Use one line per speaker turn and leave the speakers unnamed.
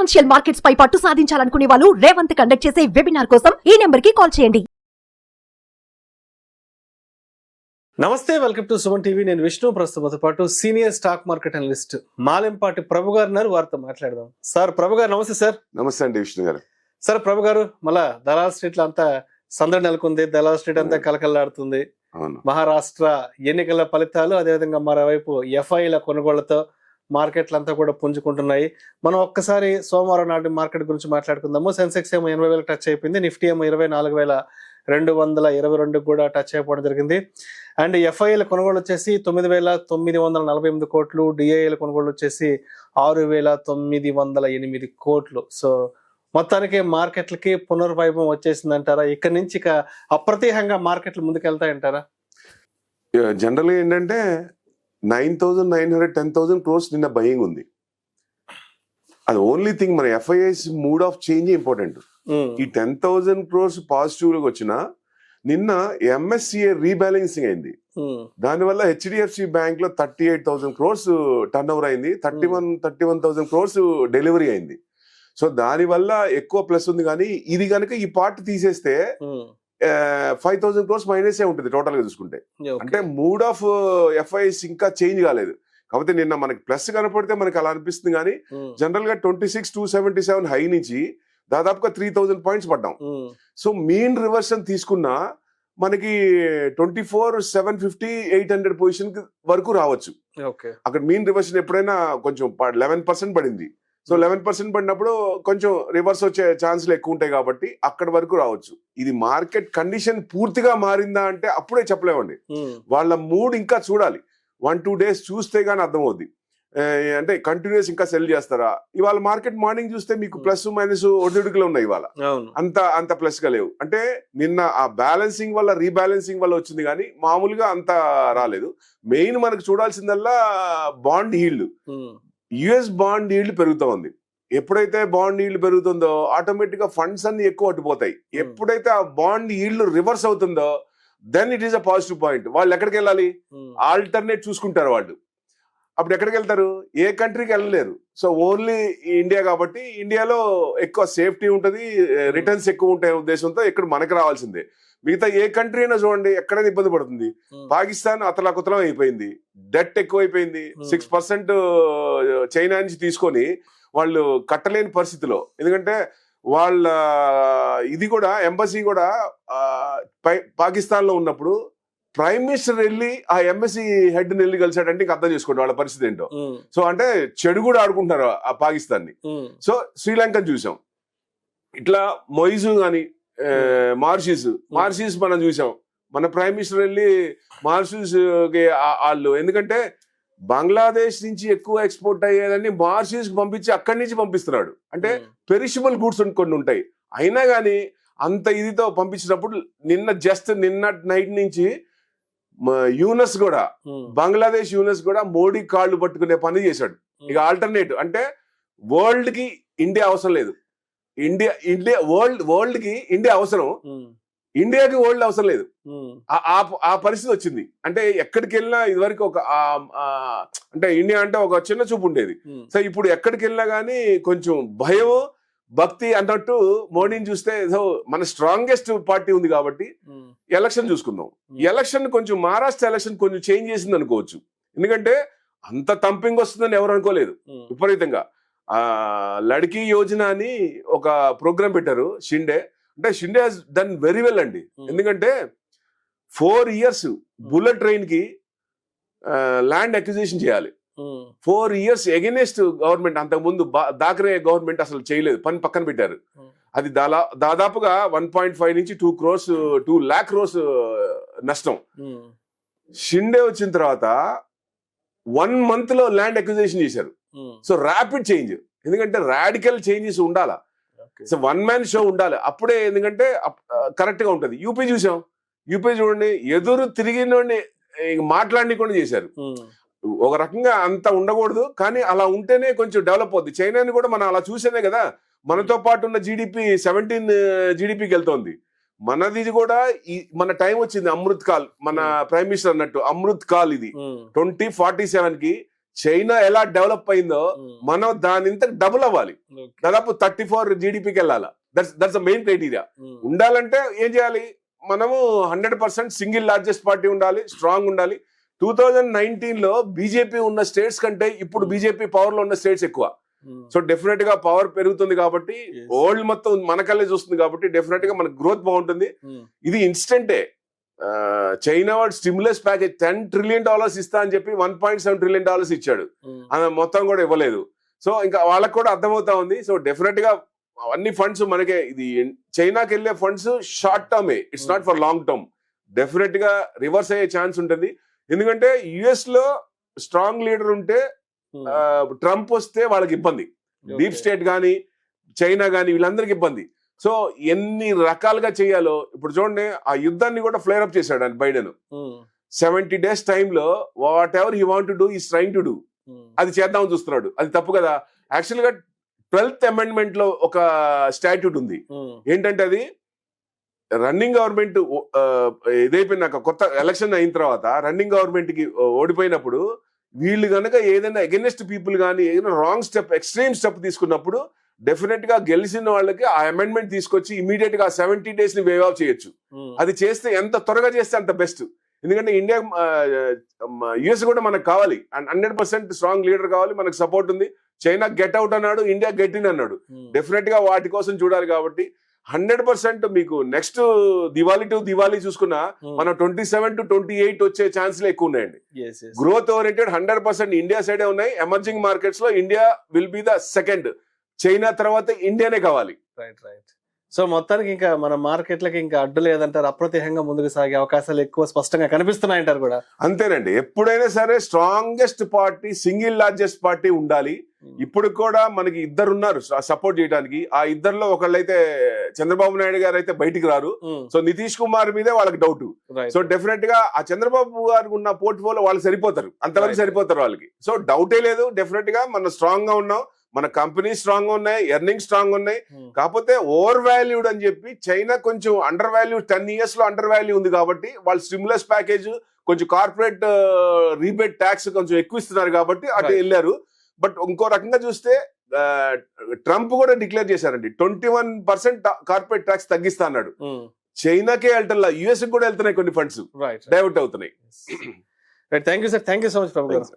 Financial markets పై పట్టు సాధించాలనుకునే వాళ్ళు Revanth conduct చేసే వెబినార్ కోసం ఈ నెంబర్ కి కాల్ చేయండి.
నమస్తే, వెల్కమ్ టు సుమన్ టీవీ. నేను విష్ణు. ప్రస్తుతంతో పాటు senior stock market analyst Malempati Prabhu గారు ఉన్నారు. వారితో మాట్లాడదాం. సార్ ప్రభు గారు నమస్తే. సార్
నమస్తే అండి విష్ణు గారు.
సార్ ప్రభు గారు, మళ్ళా దలాల్ స్ట్రీట్ లో అంతా సందడి నెలకొంది. దలాల్ స్ట్రీట్ అంతా కలకల్లాడుతుంది. మహారాష్ట్ర ఎన్నికల ఫలితాలు, అదేవిధంగా మరోవైపు ఎఫ్ఐల కొనుగోళ్లతో మార్కెట్లు అంతా కూడా పుంజుకుంటున్నాయి. మనం ఒక్కసారి సోమవారం నాటి మార్కెట్ గురించి మాట్లాడుకుందాము. సెన్సెక్స్ ఏమో 80,000 టచ్ అయిపోయింది. నిఫ్టీ ఏమో 24,222 కూడా టచ్ అయిపోవడం జరిగింది. అండ్ ఎఫ్ఐల కొనుగోలు వచ్చేసి 9,948 కోట్లు, డిఐల కొనుగోలు వచ్చేసి 6,908 కోట్లు. సో మొత్తానికి మార్కెట్లకి పునర్వైభవం వచ్చేసింది అంటారా? ఇక్కడ నుంచి ఇక అప్రతిహంగా మార్కెట్లు ముందుకెళ్తాయంటారా?
జనరల్గా ఏంటంటే 9,900 10,000 క్రోర్స్ నిన్న బయింగ్ ఉంది. అది ఓన్లీ థింగ్. మన FIIs mood of change important. ఈ 10,000 క్రోర్స్ పాజిటివ్ లోకి వచ్చిన నిన్న ఎంఎస్సిఏ రీబ్యాలెన్సింగ్ అయింది. దానివల్ల హెచ్డిఎఫ్సి బ్యాంక్ లో 38,000 క్రోర్స్ టర్న్ ఓవర్ అయింది. 31,000 క్రోర్స్ డెలివరీ అయింది. సో దానివల్ల ఎక్కువ ప్లస్ ఉంది. కానీ ఇది కనుక ఈ పార్ట్ తీసేస్తే 5,000 క్రోర్స్ మైనస్ ఏ ఉంటుంది టోటల్ గా చూసుకుంటే. అంటే మూడ్ ఆఫ్ ఎఫ్ఐఎస్ ఇంకా చేంజ్ కాలేదు. కాకపోతే నిన్న మనకి ప్లస్ కనపడితే మనకి అలా అనిపిస్తుంది. కానీ జనరల్ గా 26,277 హై నుంచి దాదాపుగా 3,000 పాయింట్స్ పడ్డాం. సో మీన్ రివర్షన్ తీసుకున్నా మనకి 24,750 800 పొజిషన్ వరకు రావచ్చు. అక్కడ మీన్ రివర్షన్ ఎప్పుడైనా కొంచెం 11% పడింది. సో 11% పడినప్పుడు కొంచెం రివర్స్ వచ్చే ఛాన్సులు ఎక్కువ ఉంటాయి కాబట్టి అక్కడి వరకు రావచ్చు. ఇది మార్కెట్ కండిషన్ పూర్తిగా మారిందా అంటే అప్పుడే చెప్పలేమండి. వాళ్ళ మూడ్ ఇంకా చూడాలి. 1-2 days చూస్తే గానీ అర్థమవుద్ది. అంటే కంటిన్యూస్ ఇంకా సెల్ చేస్తారా? ఇవాళ మార్కెట్ మార్నింగ్ చూస్తే మీకు ప్లస్ మైనస్ ఒడిదుడుకులు ఉన్నాయి. ఇవాళ అంత ప్లస్ గా లేవు. అంటే నిన్న ఆ బ్యాలెన్సింగ్ వల్ల రీబ్యాలెన్సింగ్ వల్ల వచ్చింది కానీ మామూలుగా అంత రాలేదు. మెయిన్ మనకు చూడాల్సిందల్లా bond yield. US bond yield పెరుగుతూ ఉంది. ఎప్పుడైతే బాండ్ ఈల్డ్ పెరుగుతుందో ఆటోమేటిక్ గా ఫండ్స్ అన్ని ఎక్కువ అట్టుపోతాయి. ఎప్పుడైతే ఆ బాండ్ ఈల్డ్ రివర్స్ అవుతుందో then it is a positive point. వాళ్ళు ఎక్కడికి వెళ్ళాలి? ఆల్టర్నేట్ చూసుకుంటారు వాళ్ళు. అప్పుడు ఎక్కడికి వెళ్తారు? ఏ కంట్రీకి వెళ్ళలేరు. సో ఓన్లీ ఇండియా కాబట్టి ఇండియాలో ఎక్కువ సేఫ్టీ ఉంటుంది, రిటర్న్స్ ఎక్కువ ఉంటాయి ఉద్దేశంతో ఇక్కడ మనకి రావాల్సిందే. మిగతా ఏ కంట్రీ అయినా చూడండి ఎక్కడైనా ఇబ్బంది పడుతుంది. పాకిస్తాన్ అతలాకుతలం అయిపోయింది, డెట్ ఎక్కువైపోయింది. 6% చైనా నుంచి తీసుకొని వాళ్ళు కట్టలేని పరిస్థితిలో. ఎందుకంటే వాళ్ళ ఇది కూడా ఎంబసీ కూడా పాకిస్తాన్ లో ఉన్నప్పుడు ప్రైమ్ మినిస్టర్ వెళ్ళి ఆ ఎంబసీ హెడ్ వెళ్ళి కలిసాడంటే ఇంకా అర్థం చేసుకోండి వాళ్ళ పరిస్థితి ఏంటో. సో అంటే చెడు కూడా ఆడుకుంటున్నారు ఆ పాకిస్తాన్ ని. సో శ్రీలంకను చూసాం, ఇట్లా మొయిజు గాని మార్షిస్ మనం చూసాం. మన ప్రైమ్ మినిస్టర్ వెళ్ళి మార్షిస్ వాళ్ళు, ఎందుకంటే బంగ్లాదేశ్ నుంచి ఎక్కువ ఎక్స్పోర్ట్ అయ్యేదని మార్షిస్ పంపించి అక్కడి నుంచి పంపిస్తున్నాడు. అంటే పెరిషబుల్ గూడ్స్ కొన్ని ఉంటాయి. అయినా కానీ అంత ఇదితో పంపించినప్పుడు నిన్న నైట్ నుంచి యూనస్ కూడా, బంగ్లాదేశ్ యూనస్ కూడా మోడీ కాళ్ళు పట్టుకునే పని చేశాడు. ఇక ఆల్టర్నేటివ్ అంటే వరల్డ్ కి ఇండియా అవసరం లేదు. వరల్డ్ కి ఇండియా అవసరం, ఇండియాకి వరల్డ్ అవసరం లేదు. ఆ పరిస్థితి వచ్చింది. అంటే ఎక్కడికి వెళ్ళినా ఇదివరకు అంటే ఇండియా అంటే ఒక చిన్న చూపు ఉండేది. సో ఇప్పుడు ఎక్కడికి వెళ్ళినా గానీ కొంచెం భయం భక్తి అన్నట్టు మోడీని చూస్తే మన స్ట్రాంగెస్ట్ పార్టీ ఉంది కాబట్టి ఎలక్షన్ చూసుకుందాం. ఎలక్షన్ కొంచెం మహారాష్ట్ర ఎలక్షన్ కొంచెం చేంజ్ చేసింది అనుకోవచ్చు. ఎందుకంటే అంత తంపింగ్ వస్తుందని ఎవరు అనుకోలేదు విపరీతంగా. లడ్కీ యోజన అని ఒక ప్రోగ్రామ్ పెట్టారు షిండే. అంటే Shinde has done very well అండి. ఎందుకంటే 4 years బుల్లెట్ ట్రైన్ కి ల్యాండ్ అక్విజిషన్ చేయాలి. 4 years ఎగెనెస్ట్ గవర్నమెంట్. అంతకుముందు దాకరే గవర్నమెంట్ అసలు చేయలేదు, పని పక్కన పెట్టారు. అది దాదాపుగా 1.5 నుంచి 2 lakh crores నష్టం. షిండే వచ్చిన తర్వాత 1 month లో ల్యాండ్ అక్విజిషన్ చేశారు. సో ర్యాపిడ్ చేంజ్, ఎందుకంటే రాడికల్ చేంజెస్ ఉండాలా. సో 1 man షో ఉండాలి అప్పుడే, ఎందుకంటే కరెక్ట్ గా ఉంటది. యూపీ చూసాం, యూపీ చూడండి ఎదురు తిరిగినోడిని మాట్లాడనీకుండా చేశారు. ఒక రకంగా అంత ఉండకూడదు కానీ అలా ఉంటేనే కొంచెం డెవలప్ అవుద్ది. చైనాని కూడా మనం అలా చూసేనే కదా మనతో పాటు ఉన్న జీడిపి 17 జీడిపికి వెళ్తోంది. మనది కూడా మన టైం వచ్చింది. అమృత్ కాల్, మన ప్రైమ్ మినిస్టర్ అన్నట్టు అమృత్ కాల్ ఇది 2047 కి చైనా ఎలా డెవలప్ అయిందో మనం దాని ఇంత డబుల్ అవ్వాలి, దాదాపు 34 జీడిపికి వెళ్ళాలా. That's the main criteria. ఉండాలంటే ఏం చేయాలి, మనము 100% సింగిల్ లార్జెస్ట్ పార్టీ ఉండాలి, స్ట్రాంగ్ ఉండాలి. 2019 లో బీజేపీ ఉన్న స్టేట్స్ కంటే ఇప్పుడు బీజేపీ పవర్ లో ఉన్న స్టేట్స్ ఎక్కువ. సో డెఫినెట్ గా పవర్ పెరుగుతుంది కాబట్టి, వరల్డ్ మొత్తం మనకల్లే చూస్తుంది కాబట్టి డెఫినెట్ గా మనకు గ్రోత్ బాగుంటుంది. ఇది ఇన్స్టెంటే. చైనా వాడు స్టిమ్యులస్ ప్యాకేజ్ $10 trillion ఇస్తా అని చెప్పి $1.7 trillion ఇచ్చాడు, అది మొత్తం కూడా ఇవ్వలేదు. సో ఇంకా వాళ్ళకి కూడా అర్థమవుతా ఉంది. సో డెఫినెట్ గా అన్ని ఫండ్స్ మనకే, ఇది చైనాకి వెళ్ళే ఫండ్స్ షార్ట్ టర్మే, it's not for long term. Definite గా రివర్స్ అయ్యే ఛాన్స్ ఉంటుంది. ఎందుకంటే యుఎస్ లో స్ట్రాంగ్ లీడర్ ఉంటే, ట్రంప్ వస్తే వాళ్ళకి ఇబ్బంది. డీప్ స్టేట్ గానీ చైనా గానీ వీళ్ళందరికి ఇబ్బంది. సో ఎన్ని రకాలుగా చేయాలో ఇప్పుడు చూడండి, ఆ యుద్ధాన్ని కూడా ఫ్లేర్ అప్ చేశాడు ఆయన బైడెన్. 70 days టైంలో what ever he want to do is trying to do, అది చేద్దామని చూస్తున్నాడు. అది తప్పు కదా. యాక్చువల్ గా 12th amendment లో ఒక స్టాట్యూట్ ఉంది. ఏంటంటే అది రన్నింగ్ గవర్నమెంట్ ఇదైపోయినాక, కొత్త ఎలక్షన్ అయిన తర్వాత రన్నింగ్ గవర్నమెంట్ కి ఓడిపోయినప్పుడు వీళ్ళు కనుక ఏదైనా అగెన్స్ట్ పీపుల్ కానీ ఏదైనా రాంగ్ స్టెప్, ఎక్స్ట్రీమ్ స్టెప్ తీసుకున్నప్పుడు డెఫినెట్ గా గెలిచిన వాళ్ళకి ఆ అమెండ్మెంట్ తీసుకొచ్చి ఇమీడియట్ గా 70 days ని వేవ్ ఆఫ్ చేయొచ్చు. అది చేస్తే ఎంత త్వరగా చేస్తే అంత బెస్ట్. ఎందుకంటే ఇండియా, యుఎస్ కూడా మనకు కావాలి, 100% స్ట్రాంగ్ లీడర్ కావాలి, మనకు సపోర్ట్ ఉంది. చైనా గెట్ అవుట్ అన్నాడు, ఇండియా గెట్ ఇన్ అన్నాడు. డెఫినెట్ గా వాటి కోసం చూడాలి. కాబట్టి 100% మీకు నెక్స్ట్ దివాళీ టు దివాళీ చూసుకున్నా మనం 27 to 28 వచ్చే ఛాన్స్లు ఎక్కువ ఉన్నాయండి. గ్రోత్ ఓరియంటెడ్ 100% ఇండియా సైడే ఉన్నాయి. ఎమర్జింగ్ మార్కెట్స్ లో India will be the second. China తర్వాత ఇండియానే కావాలి.
రైట్. సో మొత్తానికి ఇంకా మన మార్కెట్లకి ఇంకా అడ్డు లేదంటారు, అప్రతిహంగా ముందుకు సాగే అవకాశాలు ఎక్కువ స్పష్టంగా కనిపిస్తున్నాయంటారు కూడా.
అంతేనండి. ఎప్పుడైనా సరే strongest party, single largest party ఉండాలి. ఇప్పుడు కూడా మనకి ఇద్దరు ఉన్నారు సపోర్ట్ చేయడానికి. ఆ ఇద్దరులో ఒకళ్ళైతే చంద్రబాబు నాయుడు గారు అయితే బయటికి రారు. సో నితీష్ కుమార్ మీదే వాళ్ళకి డౌట్. సో డెఫినెట్ గా ఆ చంద్రబాబు గారికి ఉన్న పోర్ట్ఫోలియో వాళ్ళు సరిపోతారు, అంతవరకు సరిపోతారు వాళ్ళకి. సో డౌటే లేదు. డెఫినెట్ గా మనం స్ట్రాంగ్ గా ఉన్నాం, మన కంపెనీ స్ట్రాంగ్ ఉన్నాయి, ఎర్నింగ్ స్ట్రాంగ్ ఉన్నాయి. కాకపోతే ఓవర్ వాల్యూడ్ అని చెప్పి చైనా కొంచెం అండర్ వాల్యూ, 10 years లో అండర్ వాల్యూ ఉంది కాబట్టి వాళ్ళు స్టిమ్యులస్ ప్యాకేజ్, కొంచెం కార్పొరేట్ రీబేట్ ట్యాక్స్ కొంచెం ఎక్కువ ఇస్తున్నారు కాబట్టి అటు వెళ్ళారు. బట్ ఇంకో రకంగా చూస్తే ట్రంప్ కూడా డిక్లేర్ చేశారండి, 21% కార్పొరేట్ ట్యాక్స్ తగ్గిస్తా అన్నాడు. చైనాకే వెళ్తా, యుఎస్ కూడా వెళ్తున్నాయి కొన్ని ఫండ్స్, డైవర్ట్ అవుతున్నాయి.
Thank you sir, thank you so much Prabhu గారు.